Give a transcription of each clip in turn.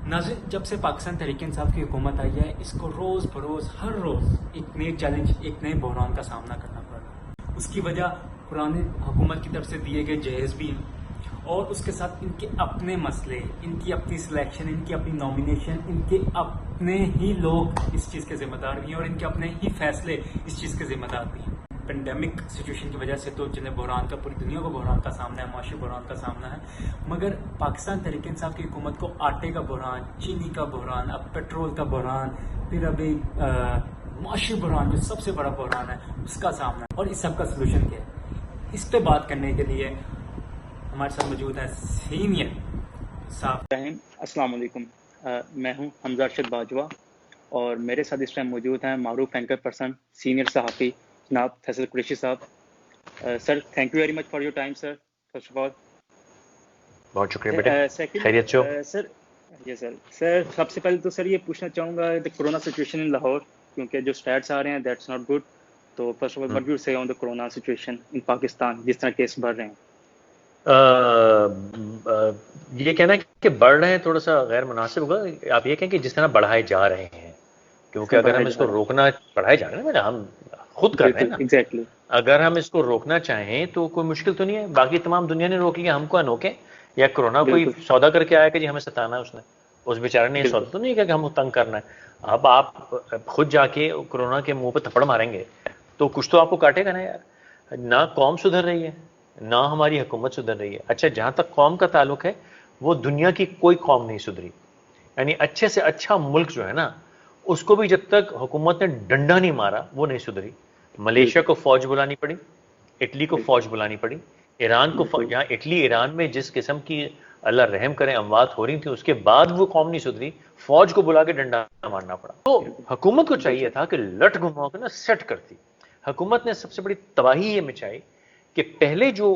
नाज़रीन, जब से पाकिस्तान तहरीक इंसाफ की हुकूमत आई है, इसको रोज़ बरोज़ हर रोज़ एक नए चैलेंज, एक नए बहरान का सामना करना पड़ रहा है। उसकी वजह पुरानी हुकूमत की तरफ से दिए गए जहेज़ भी हैं और उसके साथ इनके अपने मसले, इनकी अपनी सिलेक्शन, इनकी अपनी नॉमिनेशन, इनके अपने ही लोग इस चीज़ के ज़िम्मेदार भी हैं और इनके अपने ही फैसले इस चीज़ के ज़िम्मेदार भी हैं। पेंडेमिक सिचुएशन की वजह से तो जिन्हें बहरान का, पूरी दुनिया को बहरान का सामना है, माशी बहरान का सामना है, मगर पाकिस्तान तहरीक इंसाफ की हुकूमत को आटे का बहरान, चीनी का बहरान, अब पेट्रोल का बहरान, फिर अभी माशी बहरान जो सबसे बड़ा बहरान है उसका सामना है। और इस सब का सोल्यूशन क्या है, इस पे बात करने के लिए हमारे साथ मौजूद है सीनियर साहब। अस्सलाम वालेकुम। मैं हूं हमजा अरशद बाजवा और मेरे साथ इस टाइम मौजूद हैं मारूफ एंकर पर्सन सीनियर सहाफ़ी जनाब फैसल कुरैशी साहब। Sir, thank you very much for your time sir. First of all बहुत शुक्रिया बेटे। सेकंड खैरियत से हो? सर, ये सर सबसे पहले तो सर ये पूछना चाहूँगा the corona situation in Lahore, क्योंकि जो स्टैट्स आ रहे हैं दैट्स नॉट गुड। तो first of all what you say on the corona situation in Pakistan, जिस तरह केस बढ़ रहे हैं। ये कहना कि बढ़ रहे हैं थोड़ा सा गैर मुनासिब होगा। आप ये कहें कि जिस तरह बढ़ाए जा रहे हैं, क्योंकि अगर हम इसको रोकना, बढ़ाए जा रहे हैं ना, हम खुद कर रहे हैं ना। एग्जैक्टली। अगर हम इसको रोकना चाहें तो कोई मुश्किल तो नहीं है। बाकी तमाम दुनिया ने रोक लिया, हमको अनोखे? या कोरोना कोई सौदा करके आया कि जी हमें सताना है उसने? उस बेचारे ने सौदा तो नहीं किया कि हम तंग करना है। अब आप खुद जाके कोरोना के मुंह पे थप्पड़ मारेंगे तो कुछ तो आपको काटेगा ना यार। ना कौम सुधर रही है, ना हमारी हुकूमत सुधर रही है। अच्छा, जहां तक कौम का ताल्लुक है, वो दुनिया की कोई कौम नहीं सुधरी। यानी अच्छे से अच्छा मुल्क जो है ना, उसको भी जब तक हुकूमत ने डंडा नहीं मारा वो नहीं सुधरी। मलेशिया को फौज बुलानी पड़ी, इटली को फौज बुलानी पड़ी, ईरान को, यहाँ इटली ईरान में जिस किस्म की अल्लाह रहम करे अमवात हो रही थी, उसके बाद वो कौम नहीं सुधरी, फौज को बुला के डंडा मारना पड़ा। तो हुकूमत को चाहिए था कि लट घुमाओ के ना सेट करती। हुकूमत ने सबसे बड़ी तबाही ये मचाई कि पहले जो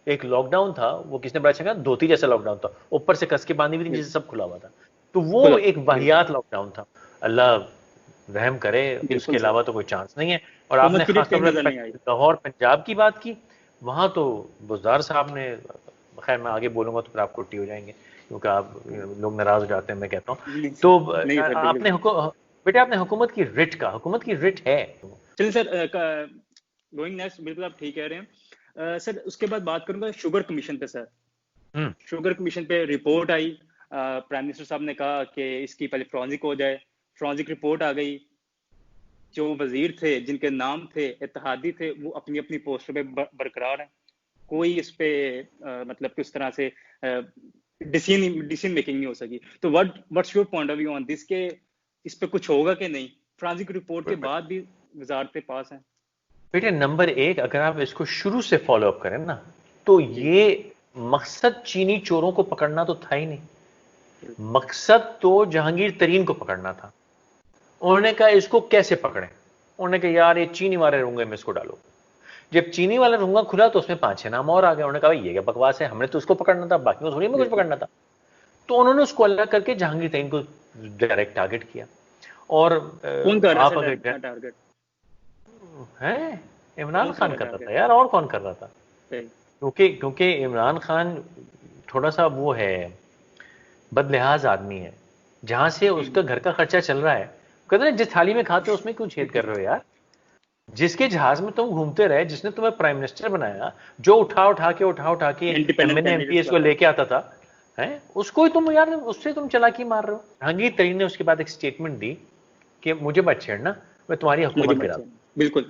एक लॉकडाउन था वो किसने बड़ा अच्छा, धोती जैसा लॉकडाउन था, ऊपर से कस के बांधी हुई थी, जिससे सब खुला हुआ था। तो वो एक वाहियात लॉकडाउन था। अल्लाह रहम करे, उसके अलावा तो कोई चांस नहीं है। और आपने खासतौर पर लाहौर पंजाब की बात की, वहां तो बुज़दार साहब ने, खैर मैं आगे बोलूंगा तो फिर आप कुट्टी हो जाएंगे क्योंकि आप लोग नाराज हो जाते हैं मैं कहता हूँ। तो आपने बेटे आपने हुकूमत की रिट का, हुकूमत की रिट है। चलिए सर, गोइंग नेक्स्ट, बिल्कुल आप ठीक कह रहे हैं सर। उसके बाद बात करूंगा शुगर कमीशन पे सर। शुगर कमीशन पे रिपोर्ट आई, प्राइम मिनिस्टर साहब ने कहा कि इसकी पहले फॉरेंसिक हो जाए। फॉरेंसिक रिपोर्ट आ गई, जो वजीर थे जिनके नाम थे इत्तेहादी थे वो अपनी अपनी पोस्ट पे बरकरार हैं। कोई इस पे मतलब किस तरह से डिसीजन मेकिंग नहीं हो सकी। तो what's your point of view on this, के इस पे कुछ होगा कि नहीं? फॉरेंसिक रिपोर्ट के बाद भी वजारत पास है। बेटे नंबर एक, अगर आप इसको शुरू से फॉलो अप करें ना, तो ये मकसद चीनी चोरों को पकड़ना तो था ही नहीं। मकसद तो जहांगीर तरीन को पकड़ना था। उन्होंने कहा इसको कैसे पकड़ें? उन्होंने कहा यार ये चीनी वाले रुंगे में इसको डालो। जब चीनी वाला रुंगा खुला तो उसमें 5-6 नाम और आ गए। उन्होंने कहा ये क्या बकवास है, हमने तो उसको पकड़ना था, बाकी थोड़ी में कुछ पकड़ना था। तो उन्होंने उसको अलग करके जहांगीर तरीन को डायरेक्ट टारगेट किया। और कौन कर रहा था टारगेट? है इमरान खान कर रहा था यार, और कौन कर रहा था? क्योंकि इमरान खान थोड़ा सा वो है, बदलिहाज आदमी है। जहां से उसका घर का खर्चा चल रहा है, कहते हैं जिस थाली में खाते हो उसमें क्यों छेद कर रहे हो यार? जिसके जहाज में तुम घूमते रहे, जिसने तुम्हें प्राइम मिनिस्टर बनाया, जो उठा उठा के एमएनए एमपीएस को लेके आता था, है उसको ही तुम यार, उससे तुम चालाकी मार रहे हो। जहांगीर तरीन ने उसके बाद एक स्टेटमेंट दी कि मुझे मत छेड़ना, मैं तुम्हारी हुकूमत गिरा। बिल्कुल।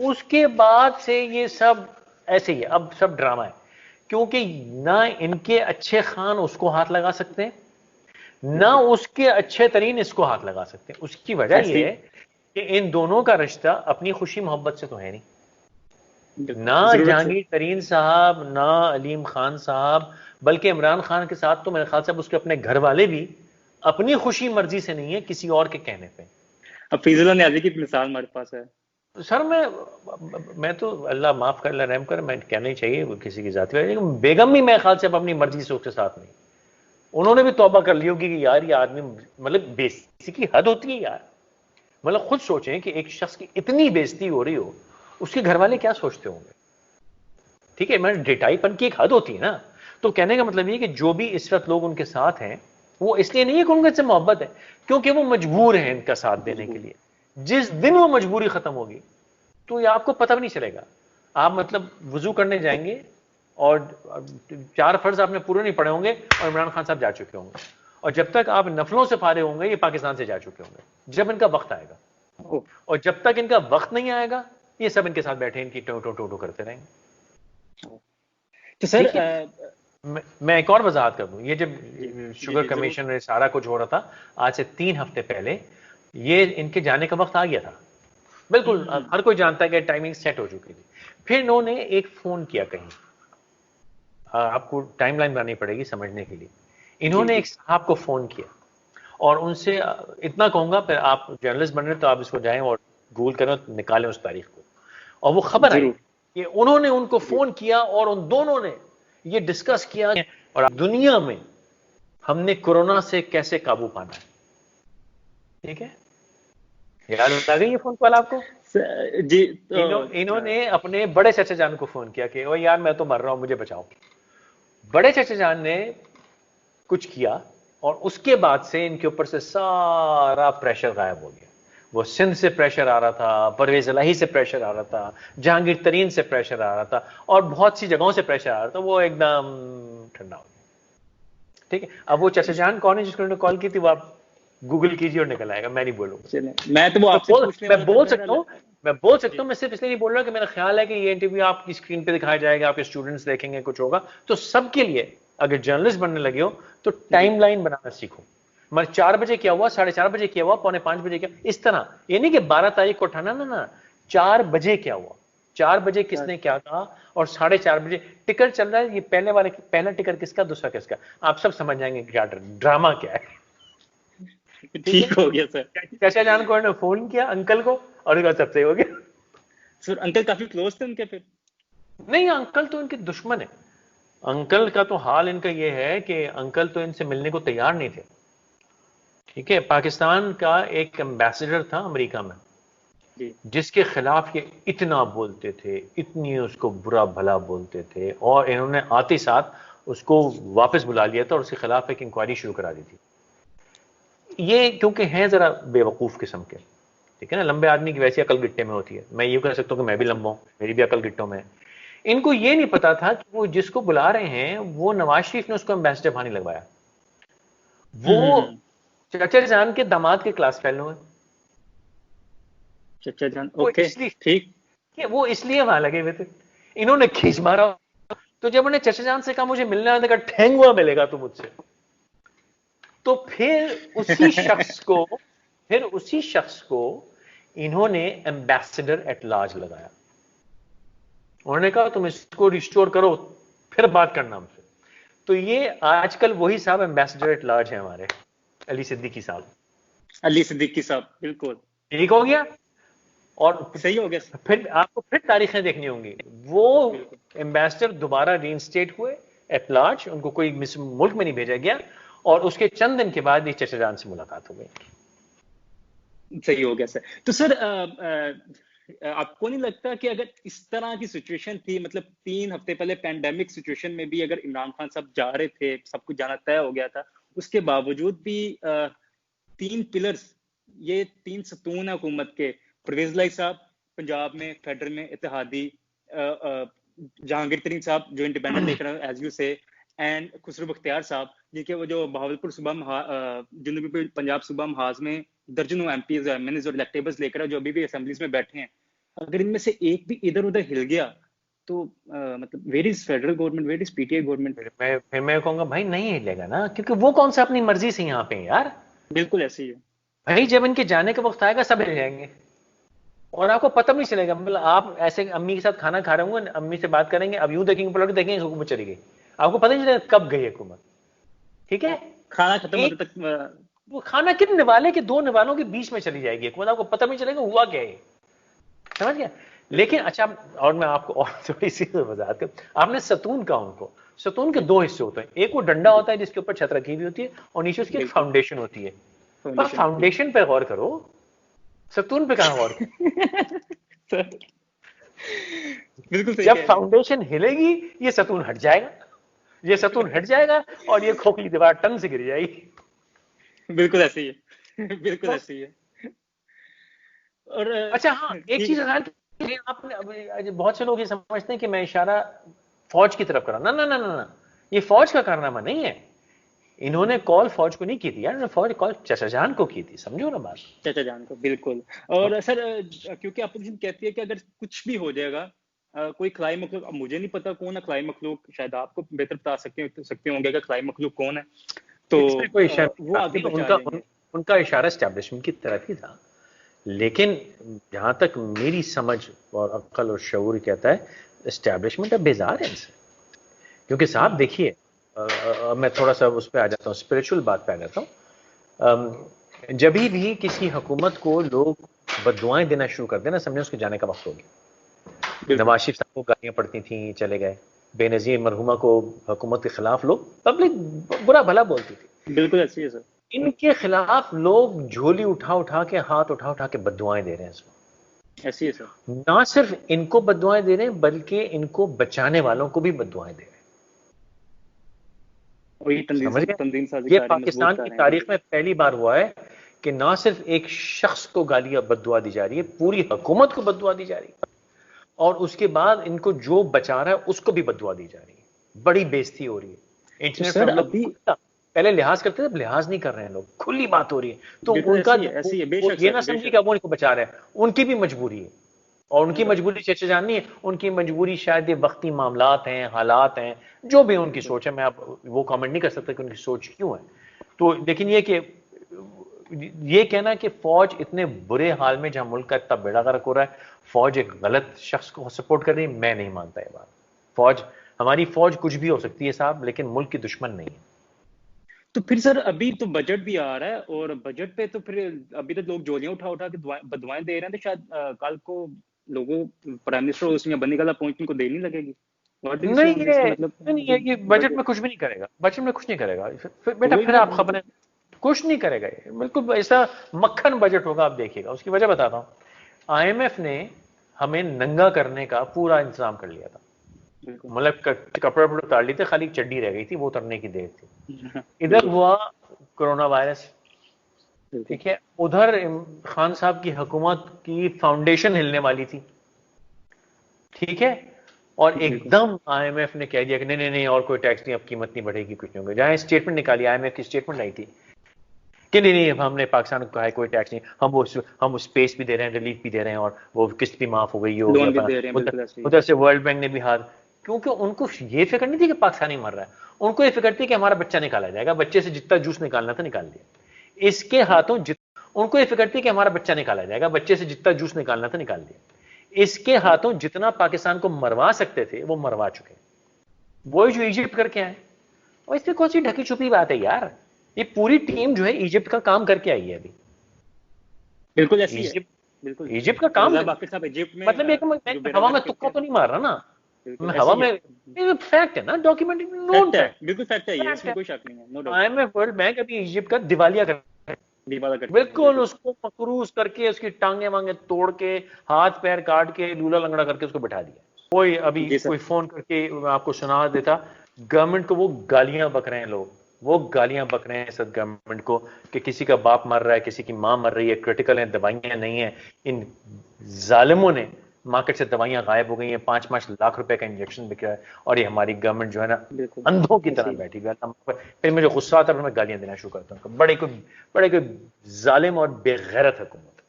उसके बाद से ये सब ऐसे ही है, अब सब ड्रामा है। क्योंकि ना इनके अच्छे खान उसको हाथ लगा सकते हैं, ना उसके अच्छे तरीन इसको हाथ लगा सकते हैं। उसकी वजह यह है कि इन दोनों का रिश्ता अपनी खुशी मोहब्बत से तो है नहीं। ना जहांगीर तरीन साहब, ना अलीम खान साहब, बल्कि इमरान खान के साथ तो मेरे ख्याल से अब उसके अपने घर वाले भी अपनी खुशी मर्जी से नहीं है, किसी और के कहने पे। अब फैजल न्याजी की मिसाल हमारे पास है सर। मैं तो अल्लाह माफ कर, अल्लाह रहम कर, मैं कहना ही चाहिए किसी की जाती है, लेकिन बेगम भी मेरे ख्याल से अब अपनी मर्जी से उसके साथ नहीं। उन्होंने भी तौबा कर ली होगी कि यार ये आदमी, मतलब बेइज्जती की हद होती है यार। मतलब खुद सोचें कि एक शख्स की इतनी बेइज्जती हो रही हो, उसके घर वाले क्या सोचते होंगे? ठीक है, मैं डेटाईपन की एक हद होती है ना। तो कहने का मतलब ये कि जो भी इस वक्त लोग उनके साथ हैं, वो इसलिए नहीं है कि उनके से मोहब्बत है, क्योंकि वो मजबूर हैं इनका साथ देने के लिए। जिस दिन वो मजबूरी खत्म होगी तो ये आपको पता भी नहीं चलेगा। आप मतलब वुजू करने जाएंगे और 4 फर्ज आपने पूरे नहीं पढ़े होंगे और इमरान खान साहब जा चुके होंगे, और जब तक आप नफलों से फारे होंगे ये पाकिस्तान से जा चुके होंगे, जब इनका वक्त आएगा। और जब तक इनका वक्त नहीं आएगा ये सब इनके साथ बैठे इनकी टो टो टो टो करते रहेंगे। तो सर मैं एक और वजाहत कर दूं, ये जब शुगर कमीशन में सारा कुछ हो रहा था आज से 3 हफ्ते पहले, ये इनके जाने का वक्त आ गया था बिल्कुल, हर कोई जानता है कि टाइमिंग सेट हो चुकी थी। फिर इन्होंने एक फोन किया कहीं, आपको टाइमलाइन बनानी पड़ेगी समझने के लिए। इन्होंने एक साहब को फोन किया और उनसे इतना कहूंगा, फिर आप जर्नलिस्ट बन रहे तो आप इसको जाएं और गूगल करें, निकालें उस तारीख को, और वो खबर आई कि उन्होंने उनको फोन किया और उन दोनों ने ये डिस्कस किया और दुनिया में हमने कोरोना से कैसे काबू पाना है। ठीक है, याद आ गई ये फोन कॉल आपको? जी। इन्होंने अपने बड़े चाचा जान को फोन किया कि ओ यार मैं तो मर रहा हूं, मुझे बचाओ। बड़े चाचा जान ने कुछ किया और उसके बाद से इनके ऊपर से सारा प्रेशर गायब हो गया। वो सिंध से प्रेशर आ रहा था, परवेज इलाही से प्रेशर आ रहा था, जहांगीर तरीन से प्रेशर आ रहा था, और बहुत सी जगहों से प्रेशर आ रहा था। वो एकदम ठंडा हो गया। ठीक है, अब वो चाचा जान कौन है जिसको उन्होंने कॉल की थी, वो आप गूगल कीजिए और निकल आएगा, मैं नहीं बोलूंगा। मैं तो वो आपसे पूछने वाला था। मैं बोल सकता हूं, मैं सिर्फ इसलिए नहीं बोल रहा कि मेरा ख्याल है कि ये इंटरव्यू आपकी स्क्रीन पे दिखाया जाएगा, आपके स्टूडेंट्स देखेंगे, कुछ होगा। तो सबके लिए अगर जर्नलिस्ट बनने लगे हो तो टाइमलाइन बनाना सीखो। मतलब 4 बजे क्या हुआ, 4:30 बजे क्या हुआ, 4:45 बजे क्या, इस तरह। ये नहीं कि 12 तारीख को उठाना, ना 4 बजे क्या हुआ, 4 बजे किसने क्या कहा, और 4:30 बजे टिकर चल रहा है, ये पहला टिकर किसका, दूसरा किसका, आप सब समझ जाएंगे क्या ड्रामा क्या है। ठीक हो गया सर। चाचा जान को फोन किया अंकल को और सबसे हो गया। सर अंकल काफी क्लोज थे उनके? फिर नहीं, अंकल तो इनके दुश्मन है। अंकल का तो हाल इनका ये है कि अंकल तो इनसे मिलने को तैयार नहीं थे। ठीक है, पाकिस्तान का एक एम्बेसडर था अमेरिका में जिसके खिलाफ ये इतना बोलते थे, इतनी उसको बुरा भला बोलते थे, और इन्होंने आते साथ उसको वापस बुला लिया था और उसके खिलाफ एक इंक्वायरी शुरू करा दी थी। ये क्योंकि हैं जरा बेवकूफ किस्म के, ठीक है ना, लंबे आदमी की वैसी अकल गिट्टे में होती है। मैं ये कह सकता हूँ कि मैं भी लंबा हूं, मेरी भी अकल गिट्टों में है। इनको ये नहीं पता था कि वो जिसको बुला रहे हैं वो नवाज शरीफ ने उसको एम्बेसडर भानी लगवाया। वो चाचा जान के दामाद के क्लास फेलो है। चाचा जान, ओके ठीक, वो इसलिए वहां लगे हुए थे। इन्होंने खींच मारा, तो जब उन्हें चाचा जान से कहा मुझे मिलना है, तो ठेंगुआ मिलेगा तू मुझसे। तो फिर उसी शख्स को इन्होंने एम्बेसडर एट लार्ज लगाया। उन्होंने कहा तुम इसको रिस्टोर करो, फिर बात करना हमसे। तो ये आजकल वही साहब एम्बेसडर एट लार्ज है हमारे, अली सिद्दीकी साहब। अली सिद्दीकी साहब, बिल्कुल ठीक हो गया। और सही हो गया। फिर आपको फिर तारीखें देखनी होंगी। वो एम्बेसडर दोबारा रीइंस्टेट हुए एट लार्ज, उनको कोई मुल्क में नहीं भेजा गया, और उसके चंद दिन के बाद ये चाचा जान से मुलाकात हो गई। सही हो गया सर। तो सर आपको नहीं लगता कि अगर इस तरह की सिचुएशन थी, मतलब 3 हफ्ते पहले पैंडेमिक सिचुएशन में भी अगर इमरान खान साहब जा रहे थे, सब कुछ जाना तय हो गया था, उसके बावजूद भी 3 पिलर्स, ये 3 सतून है हुकूमत के, परवेज इलाही साहब पंजाब में फेडरल में इत्तेहादी, जहांगीर तरीन साहब जो इंडिपेंडेंट देख रहे हैं एज यू से, एंड खुसरो बख्तियार साहब जिनके वो जो बहावलपुर जनूबी पंजाब सूबा महाज में दर्जनों एमपीज और एमएनएस और इलेक्टेबल्स लेकर जो अभी भी असेंबलीज में बैठे हैं, अगर इनमें से एक भी इधर उधर हिल गया तो मतलब where is federal government, where is PTI government? मैं कहूंगा भाई नहीं हिलेगा ना, क्योंकि वो कौन सा अपनी मर्जी से यहाँ पे यार। बिल्कुल ऐसे ही है भाई, जब इनके जाने का वक्त आएगा सब हिल जाएंगे और आपको पता भी नहीं चलेगा। मतलब आप ऐसे अम्मी के साथ खाना खा रहे होंगे, अम्मी से बात करेंगे, अब यूं देखेंगे पलट देखेंगे हुकूमत चली गई, आपको पता नहीं चलेगा कब गई हुकूमत। ठीक है, खाना खत्म होने तक वो खाना किन निवाले के 2 निवालों के बीच में चली जाएगी हुकूमत, आपको पता नहीं चलेगा हुआ क्या है। समझ गया? लेकिन अच्छा, और मैं आपको और थोड़ी सी वजाहत करूं, आपने सतून कहा, उनको सतून के 2 हिस्से होते हैं। एक वो डंडा होता है जिसके ऊपर छत रखी हुई होती है, और नीचे उसकी एक फाउंडेशन होती है। पर फाउंडेशन पे गौर करो, सतून पे कहां गौर करो। बिल्कुल सही। जब फाउंडेशन हिलेगी ये सतून हट जाएगा, ये सतून हट जाएगा और ये खोखली दीवार टंग से गिर जाएगी। बिल्कुल ऐसे ही है, बिल्कुल ऐसे ही है। और अच्छा हाँ, एक चीज आपने, बहुत से लोग ये समझते हैं कि मैं इशारा फौज की तरफ कर रहा, ना ना ना ना, ये फौज का कारनामा नहीं है। इन्होंने कॉल फौज को नहीं की थी यार, इन्होंने फौज कॉल चचा जान को की थी, समझो ना बात। चाचा जान को, बिल्कुल। और सर क्योंकि अपोजिशन कहती है कि अगर कुछ भी हो जाएगा, कोई खलाई मखलूक, अब मुझे नहीं पता कौन है खलाई मखलूक, शायद आपको बेहतर बता सकते होंगे कि खलाई मखलूक कौन है, तो इसमें कोई इशारा वो आगे नहीं, बचा लेंगे। उनका इशारा एस्टैब्लिशमेंट की तरफ ही था। लेकिन जहां तक मेरी समझ और अक्ल और शऊर कहता है, एस्टैब्लिशमेंट अब बेजार है इनसे। क्योंकि साहब देखिए, मैं थोड़ा सा उस पर आ जाता हूँ, स्पिरिचुअल बात पे आ जाता हूँ। जब भी किसी हुकूमत को लोग बददुआएं देना शुरू कर देना, समझे उसके जाने का वक्त हो गया। नवाज शरीफ साहब को गालियां पड़ती थी, चले गए। बेनजीर मरहुमा को हुकूमत के खिलाफ लोग, पब्लिक बुरा भला बोलती थी। बिल्कुल ऐसी है सर। इनके खिलाफ लोग झोली उठा उठा के, हाथ उठा उठा के बददुआएं दे रहे हैं इस वक्त। ऐसी है सर। ना सिर्फ इनको बददुआएं दे रहे हैं, बल्कि इनको बचाने वालों को भी बददुआएं दे रहे हैं। समझ गए? ये पाकिस्तान की तारीख में पहली बार हुआ है कि ना सिर्फ एक शख्स को गालियां बददुआ दी जा रही है, पूरी हुकूमत को बददुआ दी जा रही है, और उसके बाद इनको जो बचा रहा है उसको भी बददुआ दी जा रही है। बड़ी बेइज्जती हो रही है। इंटरनेट पर अभी पहले लिहाज करते थे, अब लिहाज नहीं कर रहे हैं लोग, खुली बात हो रही है। तो उनका ये ना समझिएगा वो इनको बचा रहे हैं, उनकी भी मजबूरी है। और उनकी मजबूरी चचा जान नहीं है, उनकी मजबूरी शायद ये वक्ती मामलात हैं, हालात हैं, जो भी उनकी सोच है। मैं अब वो कमेंट नहीं कर सकता कि उनकी सोच क्यों है। तो लेकिन ये कहना कि फौज इतने बुरे हाल में, जहां मुल्क का इतना बेड़ा गर्क हो रहा है, फौज एक गलत शख्स को सपोर्ट कर रही है, मैं नहीं मानता ये बात। हमारी फौज कुछ भी हो सकती है साहब, लेकिन मुल्क की दुश्मन नहीं है। तो फिर सर अभी तो बजट भी आ रहा है, और बजट पे तो फिर अभी तक लोग जोलियां उठा उठा के बदवाएं दे रहे हैं, तो शायद कल को लोगों प्राइम मिनिस्टर उसमें बनने का पॉइंट इनको देनी लगेगी। नहीं है, मतलब नहीं है, ये बजट में कुछ भी नहीं करेगा, बजट में कुछ नहीं करेगा। बेटा फिर आप खबरें, कुछ नहीं करेगा ये, बिल्कुल ऐसा मक्खन बजट होगा, आप देखिएगा। उसकी वजह बताता हूं। IMF ने हमें नंगा करने का पूरा इंतजाम कर लिया था, मतलब कपड़े उतार लिए थे, खाली चड्डी रह गई थी, वो उतरने की देर थी। इधर हुआ कोरोना वायरस, ठीक है, उधर खान साहब की हुकूमत की फाउंडेशन हिलने वाली थी, ठीक है, और एकदम IMF ने कह दिया कि नहीं नहीं नहीं, और कोई टैक्स नहीं, अब कीमत नहीं बढ़ेगी, कुछ नहीं होगा। जहां स्टेटमेंट निकाली, IMF की स्टेटमेंट आई थी कि नहीं नहीं, हमने पाकिस्तान को कहा है कोई टैक्स नहीं, हम स्पेस भी दे रहे हैं, रिलीफ भी दे रहे हैं, और वो किस्त भी माफ हो गई हो, उधर से वर्ल्ड बैंक ने भी हाथ, क्योंकि उनको ये फिक्र नहीं थी कि पाकिस्तानी मर रहा है, उनको ये फिक्र थी कि हमारा बच्चा निकाला जाएगा, बच्चे से जितना जूस निकालना था निकाल दिया। इसके हाथों उनको ये फिक्र थी कि हमारा बच्चा निकाला जाएगा, बच्चे से जितना जूस निकालना था निकाल दिया। इसके हाथों जितना पाकिस्तान को मरवा सकते थे वो मरवा चुके। वही जो इजिप्ट करके आए, और इसमें कौन सी ढकी छुपी बात है यार, ये पूरी टीम जो है इजिप्ट का काम करके आई है अभी। बिल्कुल ऐसी है, बिल्कुल इजिप्ट का काम, मतलब एक हवा में तुक्का तो नहीं मार रहा ना, हवा में, फैक्ट है ना, डॉक्यूमेंटेड नोन फैक्ट, बिल्कुल फैक्ट है, इसमें कोई शक नहीं है, no doubt. IMF World Bank अभी इजिप्ट का दिवालिया कर बिल्कुल, उसको मकरूज करके, उसकी टांगे वांगे तोड़ के, हाथ पैर काट के, लूला लंगड़ा करके उसको बैठा दिया। कोई अभी कोई फोन करके आपको सुना देता, गवर्नमेंट को वो गालियां बक रहे हैं लोग, वो गालियां बक रहे हैं सद गवर्नमेंट को कि किसी का बाप मर रहा है, किसी की मां मर रही है, क्रिटिकल है, दवाइयां नहीं है। इन जालिमों ने मार्केट से दवाइयां गायब हो गई हैं, 5-5 लाख रुपए का इंजेक्शन बिक रहा है, और ये हमारी गवर्नमेंट जो है ना अंधों की तरह बैठी हुई है। फिर मुझे गुस्सा आता है, मैं गालियां देना शुरू करता हूँ। बड़े कोई जालिम और बेगैरत हुकूमत।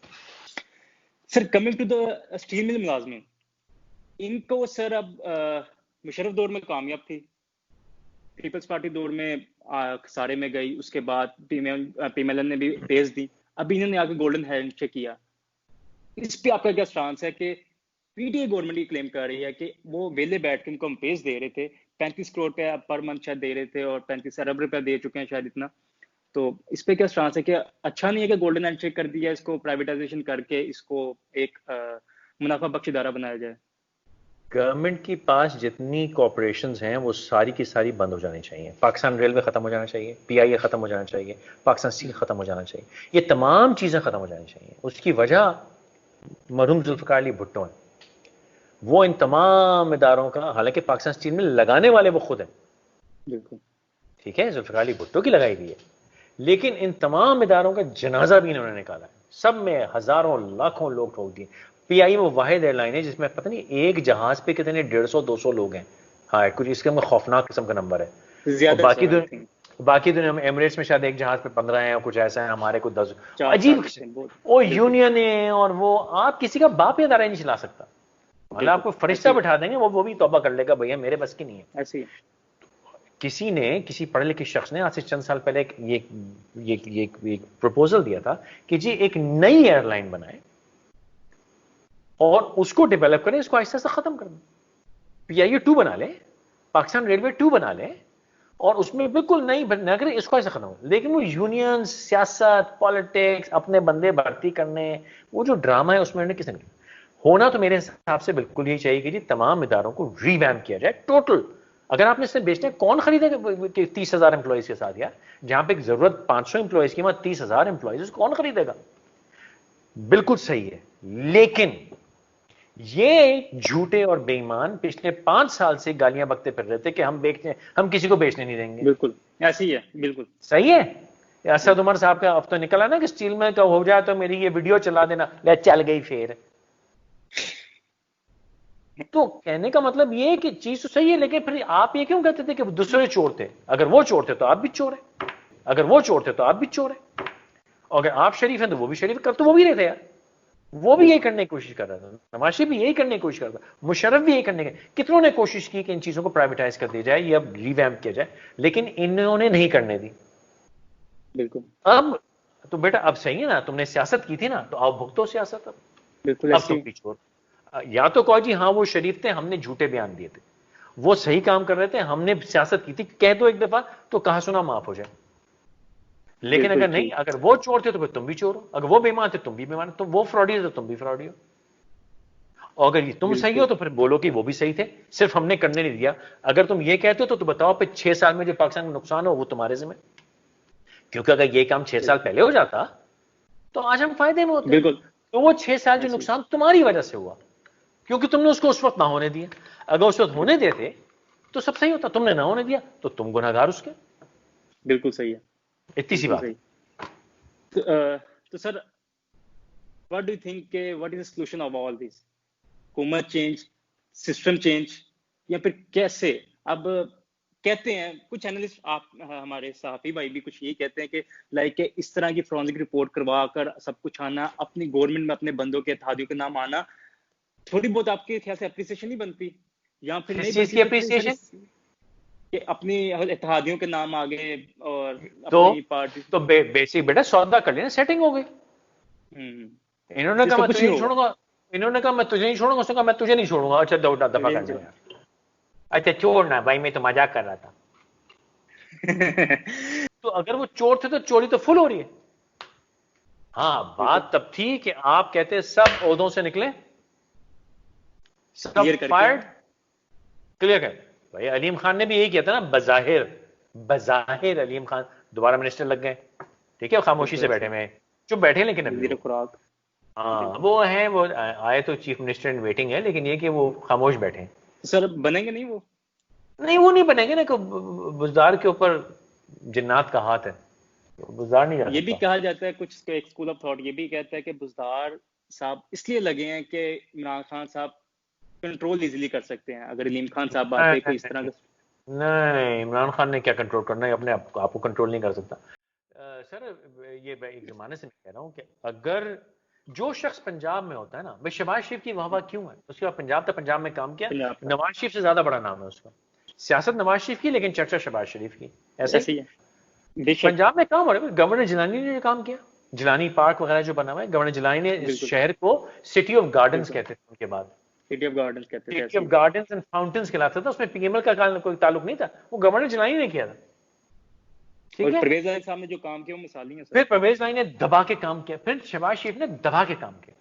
Sir coming to the steel mill मुलाजमीन, इनको सर अब मुशर्रफ दौर में कामयाब थी, पीपल्स पार्टी दौर में सारे में गई, उसके बाद PMLN ने भी पेश दी, अभी इन्होंने आके गोल्डन हैंडशेक किया। इस पे आपका क्या स्टांस है कि PTI गवर्नमेंट ये क्लेम कर रही है कि वो वेले बैठ के उनको हम पेश दे रहे थे, 35 करोड़ रुपया पर मंथ शायद दे रहे थे, और 35 अरब रुपया दे चुके हैं शायद इतना। तो इस पे क्या स्टांस है कि अच्छा नहीं है कि गोल्डन हैंडशेक कर दिया, इसको प्राइवेटाइजेशन करके इसको एक मुनाफा बख्श इदारा बनाया जाए? गवर्नमेंट के पास जितनी कॉर्पोरेशंस हैं वो सारी की सारी बंद हो जानी चाहिए। पाकिस्तान रेलवे खत्म हो जाना चाहिए, PIA खत्म हो जाना चाहिए, पाकिस्तान स्टील खत्म हो जाना चाहिए, ये तमाम चीजें खत्म हो जानी चाहिए। उसकी वजह मरहूम जुल्फिकार अली भुट्टो है। वो इन तमाम इदारों का, हालांकि पाकिस्तान स्टील में लगाने वाले वो खुद हैं, बिल्कुल। ठीक है, जुल्फ़िकार अली भुट्टो की लगाई हुई है, लेकिन इन तमाम इदारों का जनाजा भी इन्होंने निकाला है। सब में हजारों लाखों लोग ठोक दिए। पीआई वो वाहिद एयरलाइन है जिसमें पता नहीं एक जहाज पे कितने 150-200 लोग हैं। हाँ, कुछ इसके में खौफनाक किस्म का नंबर है। और ज्यादा सर, आई थिंक बाकी दुनिया में एमिरेट्स में शायद एक जहाज पे 15 है और कुछ ऐसा है, हमारे को 10। 4-5 अजीब, बहुत। वो बिल्कुल यूनियन है और वो आप किसी का बाप या दारा नहीं चला सकता। मतलब आपको फरिश्ता ऐसे बिठा देंगे, वो भी तौबा कर लेगा, भैया मेरे बस की नहीं है। ऐसे ही। किसी ने, किसी पढ़े लिखे शख्स ने आज से चंद साल पहले एक प्रपोजल दिया था कि जी एक नई एयरलाइन बनाए और उसको डेवलप करें, इसको आहिस्ता आहिस्ता खत्म कर दें। पीआईए 2 बना ले, पाकिस्तान रेलवे 2 बना ले और उसमें बिल्कुल नई ना करें, इसको ऐसा खत्म हो। लेकिन वो यूनियन, सियासत, पॉलिटिक्स, अपने बंदे भर्ती करने, वो जो ड्रामा है उसमें किसने नहीं। होना तो मेरे हिसाब से बिल्कुल यही चाहिए कि जी तमाम इदारों को रिवैम्प किया जाए टोटल। अगर आपने इसे बेचना है, कौन खरीदेगा 30,000 एम्प्लॉइज के साथ यार? जहां पे जरूरत 500 एम्प्लॉइज की, वहां 30,000 एम्प्लॉइज कौन खरीदेगा? बिल्कुल सही है, लेकिन ये झूठे और बेईमान पिछले 5 साल से गालियां बकते फिर रहे थे कि हम किसी को बेचने नहीं देंगे। बिल्कुल ऐसी है, बिल्कुल सही है। असद उमर साहब का अब तो निकला ना कि स्टील में का हो जाए तो मेरी ये वीडियो चला देना, ले चल गई फिर। तो कहने का मतलब ये है कि चीज तो सही है, लेकिन फिर आप ये क्यों कहते थे कि दूसरे चोर थे? अगर वो चोर थे तो आप भी चोर है, अगर वो चोर थे तो आप भी चोर है, और अगर आप शरीफ हैं तो वो भी शरीफ। कर तो वो भी रहे थे यार, वो भी यही करने की कोशिश कर रहा था, नवाज शरीफ भी यही करने की कोशिश कर रहा था, मुशर्रफ भी यही करने की, कितनों ने कोशिश की कि इन चीजों को प्राइवेटाइज कर दिया जाए या रिवैम्प किया जाए, लेकिन इन्होंने नहीं करने दी। बिल्कुल अब तो बेटा अब सही है ना, तुमने सियासत की थी ना, तो आओ भुगतो सियासत। बिल्कुल अब ऐसी तुम भी छोड़, या तो कहो जी हाँ वो शरीफ थे, हमने झूठे बयान दिए थे, वो सही काम कर रहे थे, हमने सियासत की थी, कह दो एक दफा तो कहा सुना माफ हो जाए। लेकिन बिल्कुल अगर नहीं, ठीक। अगर वो चोर थे तो फिर तुम भी चोर हो, अगर वो बेईमान थे तुम भी बेईमान हो, तो वो फ्रॉडी है तो तुम भी फ्रॉडी हो। और अगर तुम सही हो बिल्कुल तो फिर बोलो कि वो भी सही थे, सिर्फ हमने करने नहीं दिया। अगर तुम ये कहते हो तो बताओ फिर 6 साल में जो पाकिस्तान में नुकसान हो वो तुम्हारे जिम्मे, क्योंकि अगर ये काम 6 साल पहले हो जाता तो आज हम फायदे में होते। बिल्कुल तो वो 6 साल जो ऐसी। नुकसान तुम्हारी वजह से हुआ, क्योंकि तुमने उसको उस वक्त ना होने दिया। अगर उस वक्त होने देते तो सब सही होता, तुमने ना होने दिया तो तुम गुनहगार उसके। बिल्कुल सही है, इतनी सी बिल्कुल बात सही। है। तो sir what do you think के what is the solution of all this? हुकूमत चेंज, सिस्टम चेंज, या फिर कैसे? अब कहते हैं कुछ एनालिस्ट, आप हमारे साफी भाई भी कुछ यही कहते हैं कि लाइक इस तरह की फॉरेंसिक रिपोर्ट करवा कर सब कुछ आना, अपनी गवर्नमेंट में अपने बंदों के इत्तेहादियों के नाम आना, थोड़ी बहुत आपके ख्याल से अप्रिसिएशन नहीं बनती, या फिर किस नहीं चीज बनती? की तो फिर सर अप्रिसिएशन? कि अपनी इत्तेहादियों के नाम आ गए और तो अपनी पार्टी। तो बेसिक बेटा सौदा कर लेना, सेटिंग हो गई। इन्होंने कहा इसका मैं कुछ तुझे नहीं नहीं होगा। छोड़ूंगा, इन्होंने कहा मैं तुझे नहीं छोड़ूंगा, उसने कहा मैं तुझे नहीं छोड़ूंगा। अच्छा दफा कर दे यार। अच्छा छोड़ना भाई, मैं तो मजाक कर रहा था। तो अगर वो चोर थे तो चोरी तो फुल हो रही है। हाँ, बात तब थी कि आप कहते सब ओहदों से निकले, सब क्लियर करके फायर्ड, क्लियर कर। भाई अलीम खान ने भी यही किया था ना, बजाहिर बजाहिर अलीम खान दोबारा मिनिस्टर लग गए, ठीक है, खामोशी से बैठे हुए, चुप बैठे, लेकिन अभी वजीर वो खुराक। हाँ वो है, वो आए तो चीफ मिनिस्टर इन वेटिंग है, लेकिन ये कि वो खामोश बैठे हैं। सर बनेंगे नहीं वो? नहीं वो नहीं बनेंगे ना, बुजदार के ऊपर जिन्नात का हाथ है, बुजदार नहीं जा ये भी सकता। कहा जाता है, कुछ एक स्कूल ऑफ थॉट ये भी कहता है कि बुज़दार साहब इसलिए लगे हैं कि इमरान खान साहब कंट्रोल इजीली कर सकते हैं, अगर इलीम खान साहब आते कोई इस तरह का। नहीं, इमरान खान ने क्या कंट्रोल करना है, अपने आप को कंट्रोल नहीं कर सकता। सर ये मैं एक जमाने से मैं कह रहा हूँ कि अगर जो शख्स पंजाब में होता है ना, भाई शहबाज शरीफ की वाह क्यों है, उसके बाद पंजाब था, पंजाब में काम किया, पंजाब का नवाज शरीफ से ज्यादा बड़ा नाम है उसका। सियासत नवाज शरीफ की, लेकिन चर्चा शहबाज शरीफ की। ऐसे ऐसे ही है बेशक। पंजाब में काम हो रहा है, गवर्नर जिलानी ने जो काम किया, जिलानी पार्क वगैरह जो बना हुआ है, गवर्नर जिलानी ने इस बिल्कुल शहर को सिटी ऑफ गार्डन्स बिल्कुल कहते थे उनके बाद, सिटी ऑफ गार्डन्स कहते थे, सिटी ऐसे of he. Gardens and fountains कहलाता था। उसमें पीएमएल का कोई ताल्लुक नहीं था, वो गवर्नर जिलानी ने किया था, और ठीक है। परवेज इलाही साहब ने जो काम किया वो मिसाली है सर। फिर परवेज इलाही ने दबा के काम किया, फिर शहबाज शरीफ ने दबा के काम किया।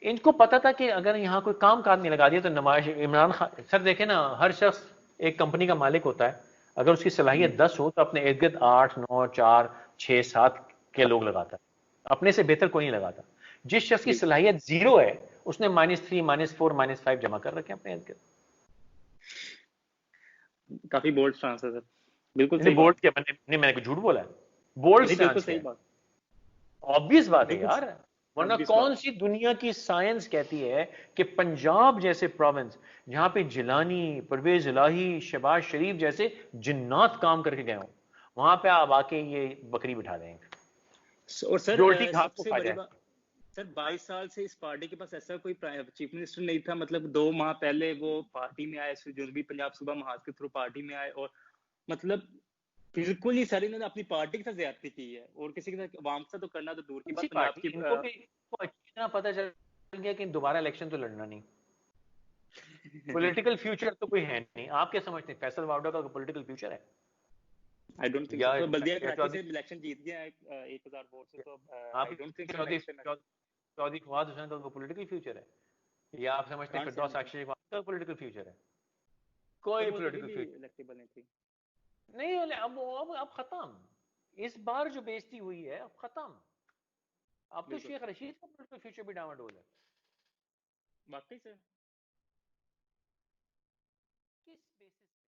इनको पता था कि अगर यहाँ कोई काम काज नहीं लगा दिया तो नवाज इमरान खान सर, देखे ना, हर शख्स एक कंपनी का मालिक होता है, अगर उसकी सलाहियत 10 हो तो अपने इर्द गिर्द 8, 9, 4, 6, 7 के लोग लगाता है, अपने से बेहतर कोई नहीं लगाता। जिस शख्स की सलाहियत 0 है उसने -3, -4, -5 जमा कर रखे अपने इर्द गिर्द। काफी बोल्ड स्टांस है सर, बिल्कुल नहीं सही बोल्ड बात। क्या, मैंने कुछ झूठ बोला है? बोल्ड नहीं, बिल्कुल स्टांस सही है, बात, ऑब्वियस बात है बिल्कुल यार। वरना obvious कौन बात। सी दुनिया की साइंस कहती है कि पंजाब जैसे प्रोविंस, जहां पे जिलानी, परवेज इलाही, शहबाज शरीफ जैसे जिन्नात काम करके गए हो, वहां पे आप आके ये बकरी बिठा देंगे और सर जो उल्टी घास को सबसे खा बड़ी जाए? बात सर, 22 साल से इस पार्टी के पास ऐसा कोई चीफ मिनिस्टर नहीं था। मतलब 2 माह पहले वो पार्टी में आए, जनूबी पंजाब सूबा महाज के थ्रू पार्टी में आए, और मतलब बिल्कुल ही सर इन्होंने अपनी पार्टी के साथ ज्यादती की है, और किसी के साथ अवाम के साथ तो करना तो दूर की कौन सी बात। पंजाब पार्टी? की इनको भी इनको अच्छी तरह पता चल गया कि दोबारा इलेक्शन तो लड़ना नहीं, पॉलिटिकल फ्यूचर तो कोई है नहीं। आप क्या समझते हैं फैसल वावड़ा का पॉलिटिकल फ्यूचर है? आई डोंट थिंक या सो। तो बल्दिया या कराची से इलेक्शन जीत गया है 1000 वोट से, तो आप I don't think so Chaudhry next time Chaudhry Fawad Hussain का पॉलिटिकल फ्यूचर है? या आप समझते हैं कांट से फिरदौस अक्षय का पॉलिटिकल फ्यूचर है? सर, कोई वो तो अभी पॉलिटिकल भी फ्यूचर इलेक्टेबल नहीं थी। नहीं। अब खत्म। इस बार जो बेइज्जती हुई है अब खत्म। अब तो बिल्कुल शेख रशीद का पॉलिटिकल फ्यूचर भी डामाडोल है। वाकई सर।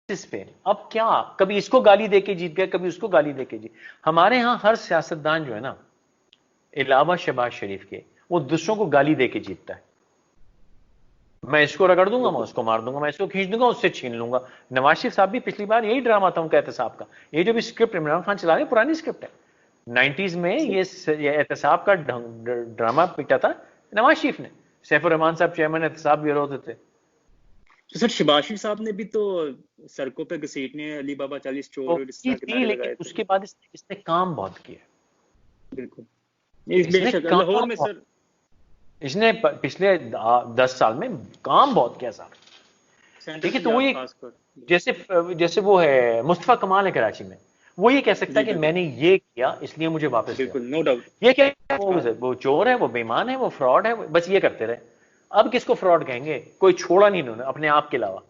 किस पे? अब क्या, कभी इसको गाली देके जीत गए, कभी उसको गाली देके जीत। हमारे यहां हर सियासतदान जो है ना, अलावा शहबाज शरीफ के, वो दूसरों को गाली देके जीतता है। मैं इसको रगड़ दूंगा, मैं बिल्कुल उसको मार दूंगा, मैं इसको खींच दूंगा, उससे छीन लूंगा। नवाज शरीफ साहब भी पिछली बार यही ड्रामा था उनका एहतसाब का। ये जो भी स्क्रिप्ट इमरान खान चला रहे पुरानी स्क्रिप्ट है। 90s में ये एहतसाब का ड्रामा पिटा था नवाज शरीफ ने। सैफुर रहमान साहब चेयरमैन एहतसाब ब्यूरो होते थे। तो सर शहबाज शरीफ साहब ने भी तो सड़कों पे घसीटने, अली बाबा 40 चोर तो और इस की तरह के थी, नारे लेकिन लगाए थे। उसके बाद इसने काम बहुत किया। बिल्कुल, इस इसने बेशक काम लाहौर में बहुत, सर इसने पिछले 10 साल में काम बहुत किया साहब। सेंट्रल ठीक है, तो वो पंजाब ये खासकर। जैसे जैसे वो है मुस्तफा कमाल है कराची में, वो ये कह सकता जी है कि बिल्कुल, मैंने ये किया इसलिए मुझे वापस दिया। बिल्कुल नो डाउट। ये क्या है? हाँ, वो चोर है, वो बेईमान है, वो फ्रॉड है, बस ये करते रहे। अब किसको फ्रॉड कहेंगे? कोई छोड़ा नहीं इन्होंने अपने आप के अलावा। तो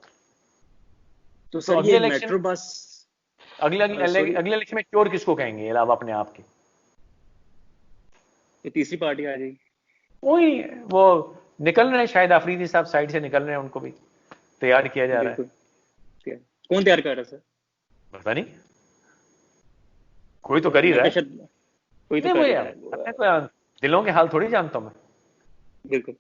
तो सर अगले ये इलेक्शन, मेट्रो बस, अगले अगले सॉरी, अगले इलेक्शन में चोर किसको कहेंगे अलावा अपने आप के? ये तीसरी पार्टी आ जाएगी। वही वो निकल रहे हैं, शायद आफरीदी साहब साइड से निकल रहे हैं, उनको भी तैयार किया जा रहा है। बिल्कुल, कौन तैयार कर रहा है सर? पता नहीं, कोई तो कर ही मैं रहा क्या है। शायद कोई तो नहीं कर वही ही है, रहा है दिलों के हाल थोड़ी जानता हूं मैं। बिल्कुल।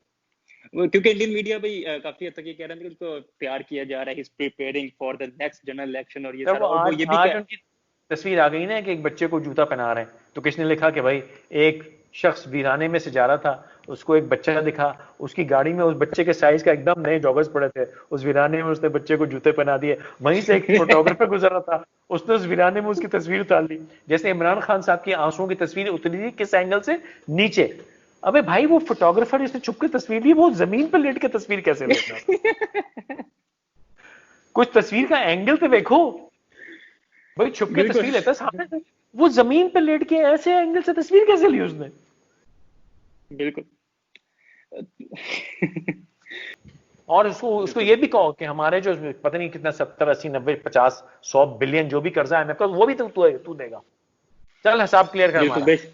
क्योंकि इंडियन मीडिया भी काफी हद तक ये कह रहा है कि उनको तैयार किया जा रहा है, is preparing for the next general election और ये सर सारा, वो और वो आज ये भी आज कह। उनकी तस्वीर आ गई ना कि एक बच्चे को जूता पहना रहे हैं, तो किसने लिखा कि भाई एक शख्स वीराने में से जा रहा था, उसको एक बच्चा दिखा, उसकी गाड़ी में उस बच्चे के साइज का एकदम नए जॉगर्स पड़े थे, उस वीराने में उसने बच्चे को जूते पहना दिए। वहीं से एक फोटोग्राफर गुजर रहा था, उसने उस वीराने में उसकी तस्वीर उतार ली। जैसे इमरान खान साहब की आंसुओं की तस्वीर उतरी थी किस एंगल से, नीचे। अबे भाई वो फोटोग्राफर इसने छुप के तस्वीर ली, वो जमीन पर लेट के तस्वीर कैसे लेता था? कुछ तस्वीर का एंगल तो देखो भाई, छुप के बिल्कुल तस्वीर लेता है सामने से, वो जमीन पे लेट के ऐसे एंगल से तस्वीर कैसे ली उसने? बिल्कुल। और उसको उसको ये भी कहो कि हमारे जो पता नहीं कितना 70 80 90 50 100 बिलियन जो भी कर्जा है मेरे, वो भी तू देगा। चल हिसाब क्लियर कर बिल्कुल हमारा। बेश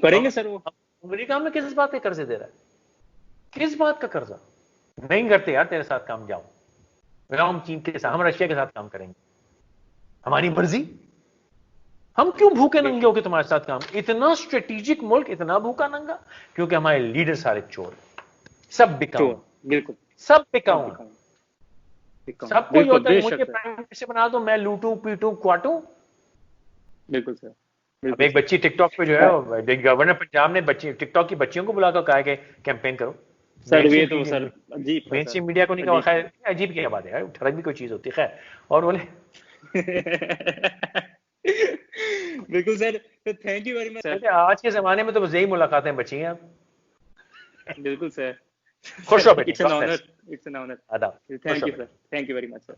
करेंगे सर वो। अमेरिका में किस बात के कर्जे दे रहा है? किस बात का कर्जा? नहीं करते यार तेरे साथ काम, जाओ हम चीन के साथ, हम रशिया के साथ काम करेंगे, हमारी मर्जी। हम क्यों भूखे नंगे होके तुम्हारे साथ काम? इतना स्ट्रेटेजिक मुल्क इतना भूखा नंगा क्योंकि हमारे लीडर सारे चोर, सब बिकाऊ, बिल्कुल सब बिकाऊ। सबको ये बिल्कुल होता है बेशक मुझे सर। प्राइम मिनिस्टर बना दो, मैं लूटूं पीटूं क्वाटूं। बिल्कुल सर, अब बिल्कुल एक बच्ची टिकटॉक पे जो है, गवर्नर पंजाब ने बच्ची टिकटॉक की बच्चियों को बुलाकर कहा कि कैंपेन करो। सर ये तो सर अजीब था मेन सर, स्ट्रीम मीडिया को नहीं कहा। अजीब था। खैर अजीब क्या बात है यार, ठरक भी कोई चीज होती है। खैर और बोले बिल्कुल सर, तो thank you very much sir. आज के जमाने में तो बस यही मुलाकातें बची हैं अब। बिल्कुल सर, खुश रहो बेटी, it's an God honour, bless। It's an honour. आदाब, खुश थैंक रहो यू बेटी। Sir, thank you very much sir.